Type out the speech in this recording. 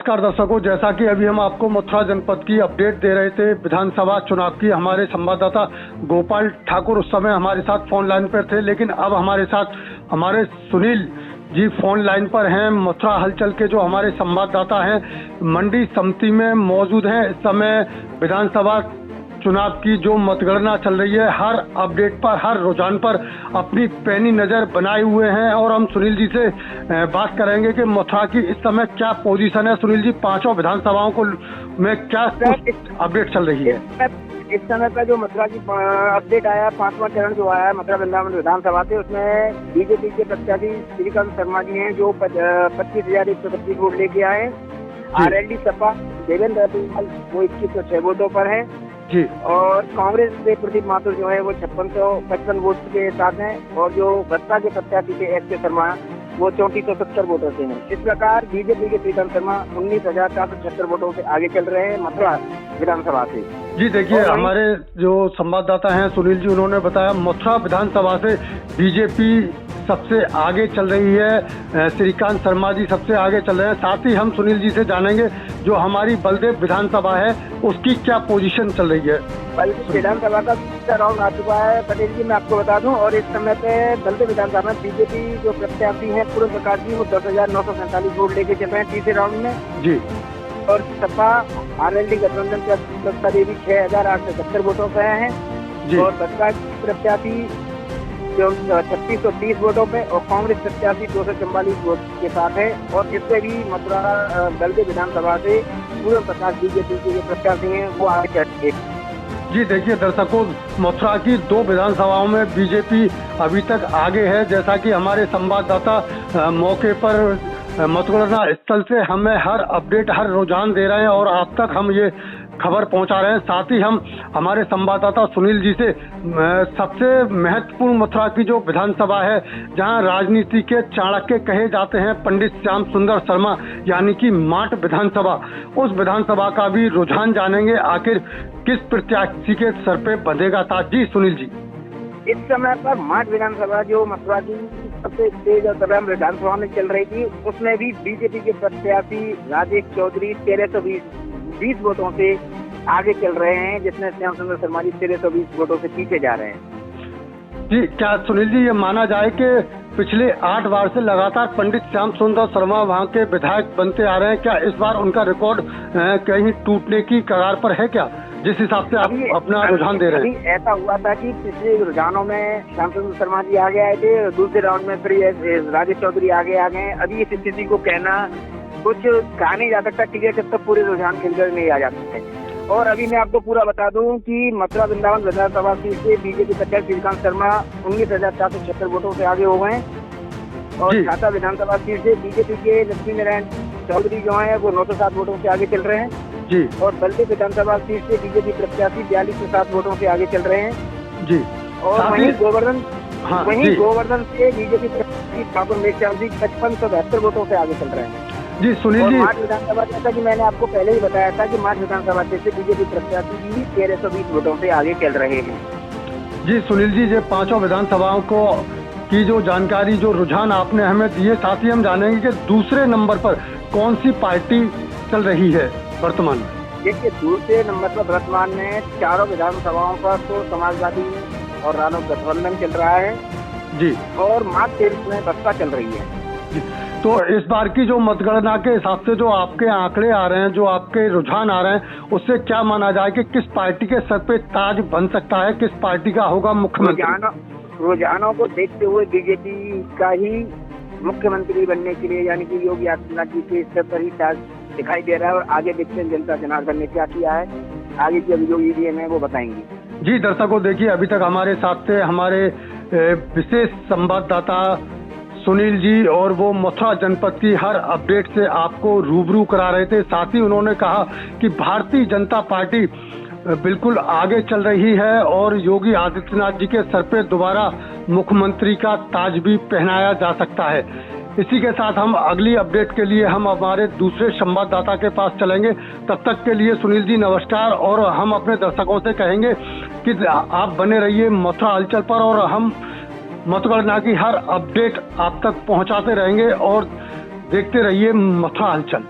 नमस्कार दर्शकों, जैसा कि अभी हम आपको मथुरा जनपद की अपडेट दे रहे थे विधानसभा चुनाव की, हमारे संवाददाता गोपाल ठाकुर उस समय हमारे साथ फोन लाइन पर थे, लेकिन अब हमारे साथ हमारे सुनील जी फोन लाइन पर हैं। मथुरा हलचल के जो हमारे संवाददाता हैं, मंडी समिति में मौजूद हैं। इस समय विधानसभा चुनाव की जो मतगणना चल रही है, हर अपडेट पर, हर रुझान पर अपनी पैनी नजर बनाए हुए हैं और हम सुनील जी से बात करेंगे कि मथुरा की इस समय क्या पोजीशन है। सुनील जी, पांचों विधानसभाओं को में क्या अपडेट चल रही है? इस समय पर जो मथुरा की अपडेट आया, 5वां चरण जो आया है मथुरा वृंदावन विधानसभा से, उसमें बीजेपी के प्रत्याशी श्रीकांत शर्मा जी हैं जो 25,125 वोट लेके आए। आरएलडी सपा देवेंद्र वो 2106 वोटों पर है जी, और कांग्रेस से प्रदीप माथुर जो है वो 5655 वोट के साथ हैं, और जो बसपा के प्रत्याशी थे एस के शर्मा वो 3470 वोटों से हैं। इस प्रकार बीजेपी के श्रीकांत शर्मा 19,476 वोटों से आगे चल रहे हैं मथुरा विधानसभा से। जी देखिए, हमारे जो संवाददाता हैं सुनील जी, उन्होंने बताया मथुरा विधानसभा से बीजेपी सबसे आगे चल रही है, श्रीकांत शर्मा जी सबसे आगे चल रहे हैं। साथ ही हम सुनील जी से जानेंगे जो हमारी बलदेव विधानसभा है उसकी क्या पोजीशन चल रही है। बलदेव विधानसभा का दूसरा राउंड आ चुका है पटेल जी, मैं आपको बता दूं, और इस समय पे बलदेव विधानसभा में बीजेपी जो प्रत्याशी है पूर्व प्रकाश जी वो 10,947 वोट लेके चल रहे हैं तीसरे राउंड में जी, और सपा आरएलडी गठबंधन के दत्ता देवी 6,870 वोटों पे हैं जी, और बसपा प्रत्याशी जो 3630 वोटों पे, और कांग्रेस प्रत्याशी 244 वोट के साथ है। और इससे भी मथुरा बलदेव विधानसभा से पूर्व प्रकाश बीजेपी के जो प्रत्याशी हैं वो आगे चढ़े। जी देखिए दर्शकों, मथुरा की 2 विधानसभाओं में बीजेपी अभी तक आगे है। जैसा कि हमारे संवाददाता मौके पर मतगणना स्थल से हमें हर अपडेट, हर रुझान दे रहे हैं और आप तक हम ये खबर पहुंचा रहे हैं। साथ ही हम हमारे संवाददाता सुनील जी से सबसे महत्वपूर्ण मथुरा की जो विधानसभा है, जहां राजनीति के चाणक्य कहे जाते हैं पंडित श्याम सुंदर शर्मा, यानी कि माट विधानसभा, उस विधानसभा का भी रुझान जानेंगे। आखिर किस प्रत्याशी के सर पे बंधेगा ताज? जी सुनील जी, इस समय पर माट विधानसभा जो मथुरा की सबसे तेज और तगड़ा विधानसभा में चल रही थी, उसमें भी बीजेपी के प्रत्याशी राजेश चौधरी 1320 वोटों से आगे चल रहे हैं, जिसमें श्याम सुंदर शर्मा जी 1320 वोटों से पीछे जा रहे हैं। जी, क्या सुनील जी ये माना जाए कि पिछले 8 बार से लगातार पंडित श्याम सुंदर शर्मा वहाँ के विधायक बनते आ रहे हैं, क्या इस बार उनका रिकॉर्ड कहीं टूटने की कगार पर है क्या, जिस हिसाब से आप अपना रुझान दे रहे हैं? ऐसा हुआ था कि पिछले रुझानों में श्याम सुंदर शर्मा जी आगे आए थे, दूसरे राउंड में फिर राजेश चौधरी आगे आ गए। अभी इस स्थिति को कहना कुछ कहा नहीं जा सकता क्लियर कि तब पूरे रुझान खिलकर नहीं आ जाते हैं। और अभी मैं आपको पूरा बता दूं कि मथुरा वृंदावन विधानसभा सीट से बीजेपी प्रत्याशी श्रीकांत शर्मा 19,476 वोटों से आगे हो गए, और छाता विधानसभा सीट से बीजेपी के लक्ष्मी नारायण चौधरी जो है वो 907 वोटों से आगे चल रहे हैं जी, और बलदेव विधानसभा सीट से बीजेपी प्रत्याशी 4207 वोटों से आगे चल रहे हैं जी, और वहीं गोवर्धन से बीजेपी प्रत्याशी ठाकुर मेघश्याम जी 5572 वोटों से आगे चल रहे हैं जी। सुनील जी, माट विधानसभा, जैसा कि मैंने आपको पहले ही बताया था कि माट विधानसभा से बीजेपी प्रत्याशी भी 1320 वोटों से आगे चल रहे हैं जी। सुनील जी, ये पांचों विधानसभाओं को की जो जानकारी, जो रुझान आपने हमें दिए, साथ ही हम जानेंगे कि दूसरे नंबर पर कौन सी पार्टी चल रही है वर्तमान में? देखिए, दूसरे नंबर पर वर्तमान में चारों विधानसभाओं पर तो समाजवादी और रालोद गठबंधन चल रहा है जी, और मार्च 23 में बसपा चल रही है जी। तो इस बार की जो मतगणना के हिसाब से जो आपके आंकड़े आ रहे हैं, जो आपके रुझान आ रहे हैं, उससे क्या माना जाए कि किस पार्टी के सर पे ताज बन सकता है, किस पार्टी का होगा मुख्यमंत्री? रुझानों को देखते हुए बीजेपी का ही मुख्यमंत्री बनने के लिए, यानी कि योगी आदित्यनाथ जी के स्तर पर ही ताज दिखाई दे रहा है। और आगे देखते हैं जनता जनार्दन ने क्या किया है, आगे की जो ईवीएम है वो बताएंगे जी। दर्शकों देखिए, अभी तक हमारे साथ थे हमारे विशेष संवाददाता सुनील जी, और वो मथुरा जनपद की हर अपडेट से आपको रूबरू करा रहे थे। साथ ही उन्होंने कहा कि भारतीय जनता पार्टी बिल्कुल आगे चल रही है और योगी आदित्यनाथ जी के सर पे दोबारा मुख्यमंत्री का ताज भी पहनाया जा सकता है। इसी के साथ हम अगली अपडेट के लिए हम हमारे दूसरे संवाददाता के पास चलेंगे। तब तक के लिए सुनील जी नमस्कार, और हम अपने दर्शकों से कहेंगे कि आप बने रहिए मथुरा हलचल पर, और हम मतगणना की हर अपडेट आप तक पहुंचाते रहेंगे, और देखते रहिए मथुरा हलचल।